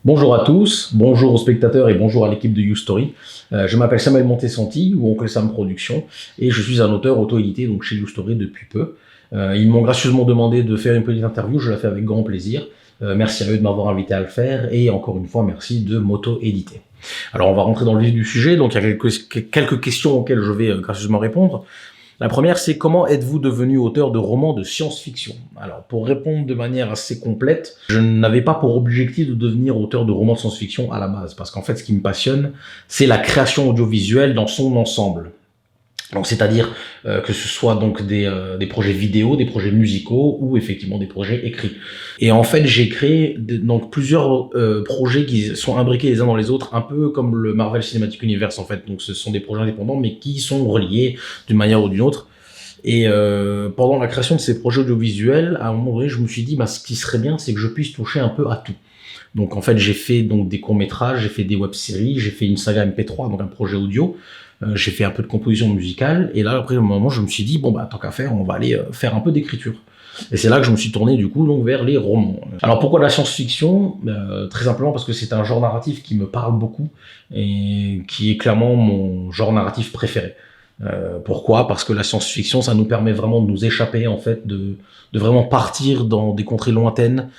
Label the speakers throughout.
Speaker 1: Bonjour à tous, bonjour aux spectateurs et bonjour à l'équipe de YouStory. Je m'appelle Samuel Montesanti ou Oncle Sam Productions et je suis un auteur auto-édité donc chez YouStory depuis peu. Ils m'ont gracieusement demandé de faire une petite interview, je la fais avec grand plaisir. Merci à eux de m'avoir invité à le faire et encore une fois merci de m'auto-éditer. Alors on va rentrer dans le vif du sujet, donc il y a quelques questions auxquelles je vais gracieusement répondre. La première, c'est comment êtes-vous devenu auteur de romans de science-fiction? Alors, pour répondre de manière assez complète, je n'avais pas pour objectif de devenir auteur de romans de science-fiction à la base, parce qu'en fait, ce qui me passionne, c'est la création audiovisuelle dans son ensemble. Donc, c'est-à-dire que ce soit donc des projets vidéo, des projets musicaux ou effectivement des projets écrits. Et en fait, j'ai créé donc plusieurs projets qui sont imbriqués les uns dans les autres, un peu comme le Marvel Cinematic Universe en fait. Donc, ce sont des projets indépendants, mais qui sont reliés d'une manière ou d'une autre. Et pendant la création de ces projets audiovisuels, à un moment donné, je me suis dit, bah, ce qui serait bien, c'est que je puisse toucher un peu à tout. Donc, en fait, j'ai fait donc des courts-métrages, j'ai fait des web-séries, j'ai fait une saga MP3, donc un projet audio. J'ai fait un peu de composition musicale, et là, après un moment, je me suis dit, bon, bah, tant qu'à faire, on va aller faire un peu d'écriture. Et c'est là que je me suis tourné, du coup, donc, vers les romans. Alors, pourquoi la science-fiction? Très simplement parce que c'est un genre narratif qui me parle beaucoup, et qui est clairement mon genre narratif préféré. Pourquoi? Parce que la science-fiction, ça nous permet vraiment de nous échapper, en fait, de vraiment partir dans des contrées lointaines,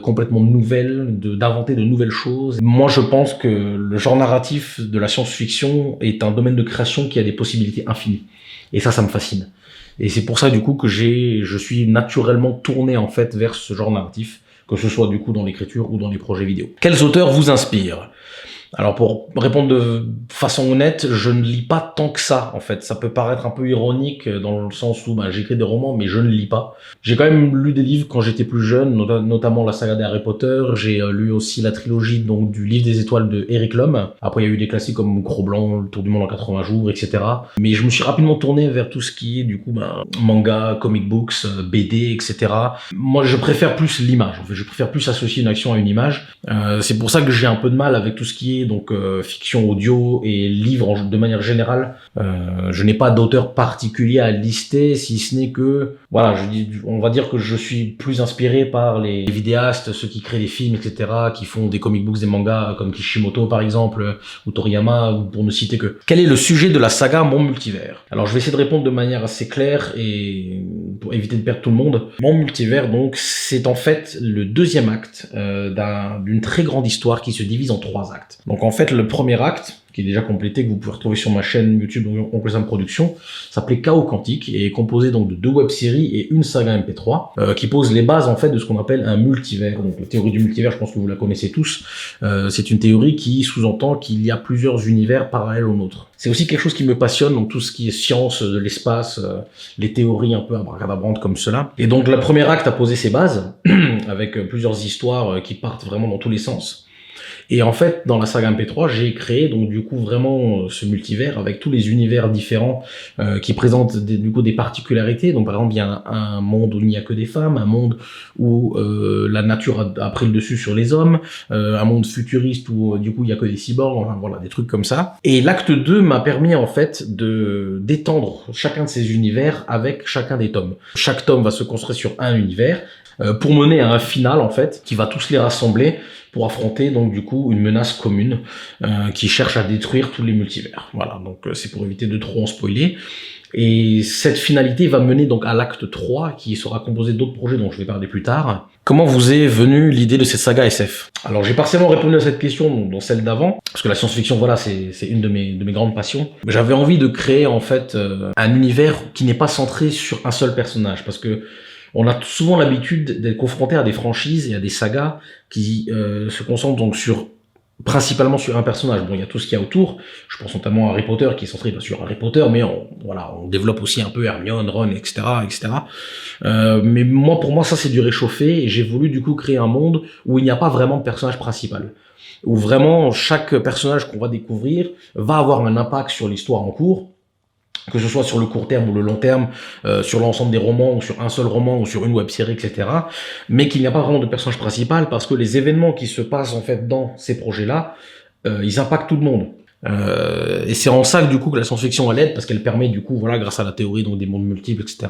Speaker 1: complètement nouvelles, d'inventer de nouvelles choses. Moi, je pense que le genre narratif de la science-fiction est un domaine de création qui a des possibilités infinies. Et ça me fascine. Et c'est pour ça, du coup, que je suis naturellement tourné, en fait, vers ce genre narratif, que ce soit, du coup, dans l'écriture ou dans les projets vidéo. Quels auteurs vous inspirent? Alors pour répondre de façon honnête, je ne lis pas tant que ça en fait. Ça peut paraître un peu ironique dans le sens où j'écris des romans mais je ne lis pas. J'ai quand même lu des livres quand j'étais plus jeune, notamment la saga des Harry Potter. J'ai lu aussi la trilogie donc du Livre des Étoiles de Eric Lhomme. Après il y a eu des classiques comme Cro-Blanc, Le Tour du Monde en 80 jours, etc. Mais je me suis rapidement tourné vers tout ce qui est du coup manga, comic books, BD, etc. Moi je préfère plus l'image. En fait, je préfère plus associer une action à une image. C'est pour ça que j'ai un peu de mal avec tout ce qui est donc fiction audio et livres de manière générale. Je n'ai pas d'auteur particulier à lister, si ce n'est que voilà, on va dire que je suis plus inspiré par les vidéastes, ceux qui créent des films, etc., qui font des comic books, des mangas comme Kishimoto par exemple, ou Toriyama, pour ne citer que. Quel est le sujet de la saga Mon Multivers? Alors je vais essayer de répondre de manière assez claire et pour éviter de perdre tout le monde. Mon Multivers, donc, c'est en fait le deuxième acte d'une très grande histoire qui se divise en 3 actes. Donc en fait, le premier acte, qui est déjà complété, que vous pouvez retrouver sur ma chaîne YouTube Oncle Sam Productions, s'appelait Chaos Quantique et est composé donc de 2 web-séries et une saga MP3 qui pose les bases en fait de ce qu'on appelle un multivers. Donc la théorie du multivers, je pense que vous la connaissez tous. C'est une théorie qui sous-entend qu'il y a plusieurs univers parallèles au nôtre. C'est aussi quelque chose qui me passionne, donc tout ce qui est science de l'espace, les théories un peu abracadabrantes comme cela. Et donc le premier acte a posé ses bases avec plusieurs histoires qui partent vraiment dans tous les sens. Et en fait, dans la saga MP3, j'ai créé donc du coup vraiment ce multivers avec tous les univers différents qui présentent du coup des particularités. Donc par exemple, il y a un monde où il n'y a que des femmes, un monde où la nature a pris le dessus sur les hommes, un monde futuriste où du coup il y a que des cyborgs, enfin voilà, des trucs comme ça. Et l'acte 2 m'a permis en fait d'étendre chacun de ces univers avec chacun des tomes. Chaque tome va se construire sur un univers pour mener à un final en fait qui va tous les rassembler pour affronter donc du coup une menace commune qui cherche à détruire tous les multivers. Voilà, donc c'est pour éviter de trop en spoiler. Et cette finalité va mener donc à l'acte 3 qui sera composé d'autres projets dont je vais parler plus tard. Comment vous est venue l'idée de cette saga SF? Alors j'ai partiellement répondu à cette question dans celle d'avant, parce que la science-fiction, voilà, c'est une de mes grandes passions. J'avais envie de créer en fait un univers qui n'est pas centré sur un seul personnage, parce que on a souvent l'habitude d'être confronté à des franchises et à des sagas qui se concentrent donc principalement sur un personnage. Bon, il y a tout ce qu'il y a autour. Je pense notamment à Harry Potter, qui est centré sur Harry Potter, mais on développe aussi un peu Hermione, Ron, etc., etc. Mais pour moi, ça c'est du réchauffé, et j'ai voulu du coup créer un monde où il n'y a pas vraiment de personnage principal, où vraiment chaque personnage qu'on va découvrir va avoir un impact sur l'histoire en cours, que ce soit sur le court terme ou le long terme, sur l'ensemble des romans, ou sur un seul roman, ou sur une web-série, etc. Mais qu'il n'y a pas vraiment de personnage principal, parce que les événements qui se passent en fait dans ces projets-là, ils impactent tout le monde. Et c'est en ça que du coup que la science-fiction elle aide, parce qu'elle permet du coup, voilà, grâce à la théorie donc des mondes multiples, etc.,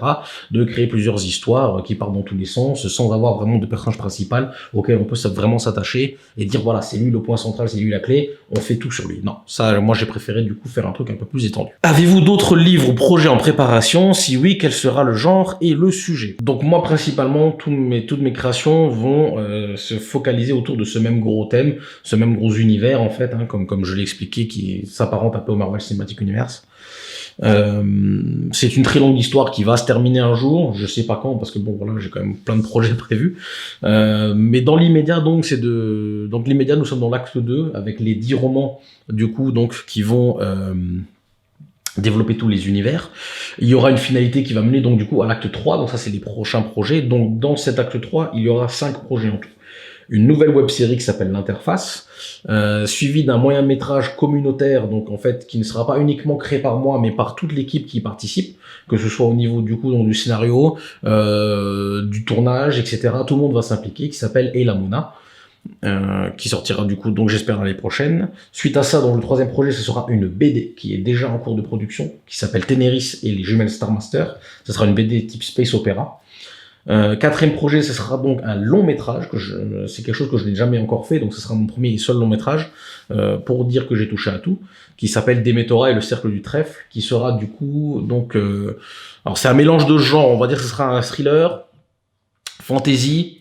Speaker 1: de créer plusieurs histoires qui partent dans tous les sens, sans avoir vraiment de personnage principal auquel on peut vraiment s'attacher et dire voilà, c'est lui le point central, c'est lui la clé, on fait tout sur lui. Non, ça, moi j'ai préféré du coup faire un truc un peu plus étendu. Avez-vous d'autres livres ou projets en préparation? Si oui, quel sera le genre et le sujet? Donc moi principalement, toutes mes créations vont se focaliser autour de ce même gros thème, ce même gros univers en fait, hein, comme je l'ai expliqué, qui s'apparente un peu au Marvel Cinematic Universe. C'est une très longue histoire qui va se terminer un jour, je sais pas quand, parce que bon voilà, j'ai quand même plein de projets prévus. Mais dans l'immédiat, donc l'immédiat, nous sommes dans l'acte 2 avec les 10 romans du coup donc qui vont développer tous les univers. Il y aura une finalité qui va mener donc du coup à l'acte 3, donc ça c'est les prochains projets. Donc dans cet acte 3, il y aura 5 projets en tout. Une nouvelle web-série qui s'appelle L'Interface, suivie d'un moyen-métrage communautaire, donc en fait qui ne sera pas uniquement créé par moi, mais par toute l'équipe qui participe, que ce soit au niveau du coup donc, du scénario, du tournage, etc. Tout le monde va s'impliquer, qui s'appelle Elamona, qui sortira du coup donc j'espère l'année prochaine. Suite à ça, dans le troisième projet, ce sera une BD qui est déjà en cours de production, qui s'appelle Ténéris et les jumelles Star Master. Ce sera une BD type space opéra. Quatrième projet, ce sera donc un long métrage, c'est quelque chose que je n'ai jamais encore fait, donc ce sera mon premier et seul long métrage, pour dire que j'ai touché à tout, qui s'appelle Demetora et le cercle du trèfle, qui sera du coup, donc, alors c'est un mélange de genres, on va dire que ce sera un thriller, fantasy,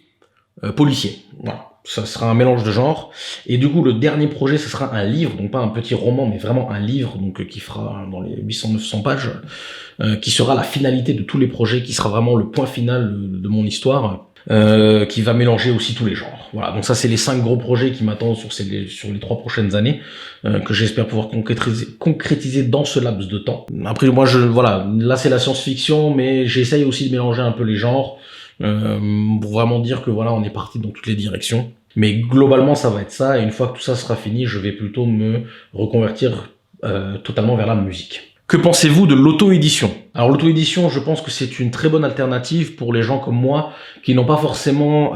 Speaker 1: policier, voilà. Ça sera un mélange de genres. Et du coup, le dernier projet, ce sera un livre, donc pas un petit roman, mais vraiment un livre, donc qui fera dans les 800-900 pages, qui sera la finalité de tous les projets, qui sera vraiment le point final de mon histoire, qui va mélanger aussi tous les genres. Voilà, donc ça c'est les 5 gros projets qui m'attendent sur les 3 prochaines années, que j'espère pouvoir concrétiser dans ce laps de temps. Après moi, voilà, là c'est la science-fiction, mais j'essaye aussi de mélanger un peu les genres, pour vraiment dire que voilà, on est parti dans toutes les directions. Mais globalement, ça va être ça, et une fois que tout ça sera fini, je vais plutôt me reconvertir totalement vers la musique. Que pensez-vous de l'auto-édition? Alors l'auto-édition, je pense que c'est une très bonne alternative pour les gens comme moi qui n'ont pas forcément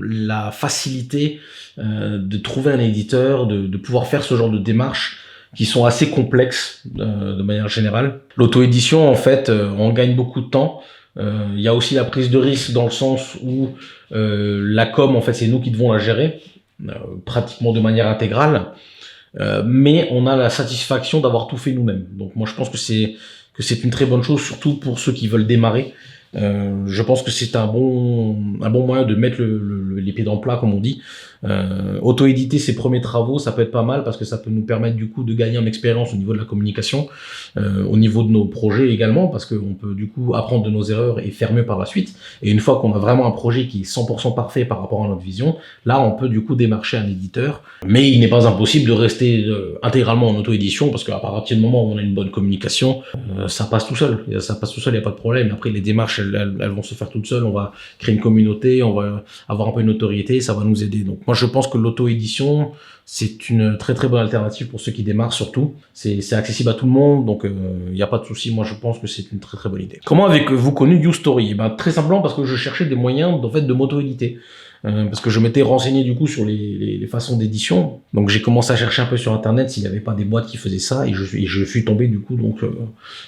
Speaker 1: la facilité de trouver un éditeur, de pouvoir faire ce genre de démarches qui sont assez complexes de manière générale. L'auto-édition, en fait, on gagne beaucoup de temps. Il y a aussi la prise de risque dans le sens où la com, en fait, c'est nous qui devons la gérer, pratiquement de manière intégrale. Mais on a la satisfaction d'avoir tout fait nous-mêmes. Donc moi je pense que c'est une très bonne chose, surtout pour ceux qui veulent démarrer. Je pense que c'est un bon moyen de mettre les pieds dans le plat, comme on dit. Auto-éditer ses premiers travaux, ça peut être pas mal parce que ça peut nous permettre du coup de gagner en expérience au niveau de la communication, au niveau de nos projets également, parce qu'on peut du coup apprendre de nos erreurs et faire mieux par la suite. Et une fois qu'on a vraiment un projet qui est 100% parfait par rapport à notre vision, là on peut du coup démarcher un éditeur. Mais il n'est pas impossible de rester intégralement en auto-édition, parce qu'à partir du moment où on a une bonne communication, ça passe tout seul. Ça passe tout seul, il n'y a pas de problème. Après les démarches, elles vont se faire toutes seules. On va créer une communauté, on va avoir un peu une notoriété, ça va nous aider. Donc moi je pense que l'auto-édition, c'est une très très bonne alternative pour ceux qui démarrent surtout. C'est accessible à tout le monde, donc il n'y a pas de souci. Moi je pense que c'est une très très bonne idée. Comment avez-vous connu YouStory? Très simplement parce que je cherchais des moyens en fait, de m'auto-éditer. Parce que je m'étais renseigné du coup sur les façons d'édition, donc j'ai commencé à chercher un peu sur internet s'il n'y avait pas des boîtes qui faisaient ça, et je suis tombé du coup donc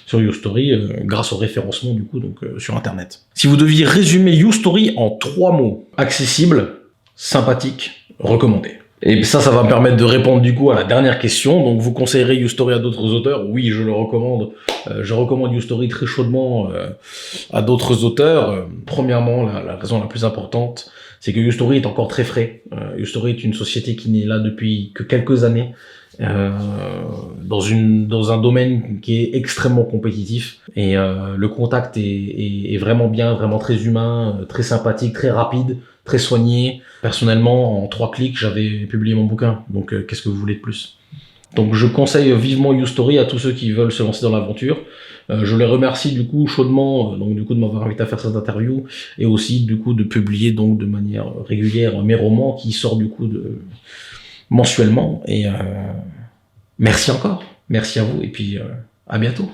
Speaker 1: sur YouStory grâce au référencement du coup donc sur internet. Si vous deviez résumer YouStory en 3 mots: accessible, sympathique, recommandé. Et ça va me permettre de répondre du coup à la dernière question. Donc vous conseillerez YouStory à d'autres auteurs? Oui, je le recommande. Je recommande YouStory très chaudement à d'autres auteurs. Premièrement, la raison la plus importante, c'est que YouStory est encore très frais. YouStory est une société qui n'est là depuis que quelques années, dans un domaine qui est extrêmement compétitif, et le contact est vraiment bien, vraiment très humain, très sympathique, très rapide, très soigné. Personnellement, en 3 clics, j'avais publié mon bouquin, donc qu'est-ce que vous voulez de plus? Donc je conseille vivement YouStory à tous ceux qui veulent se lancer dans l'aventure. Je les remercie du coup chaudement donc du coup de m'avoir invité à faire cette interview, et aussi du coup de publier donc de manière régulière mes romans qui sortent du coup mensuellement, et merci encore, merci à vous, et puis à bientôt.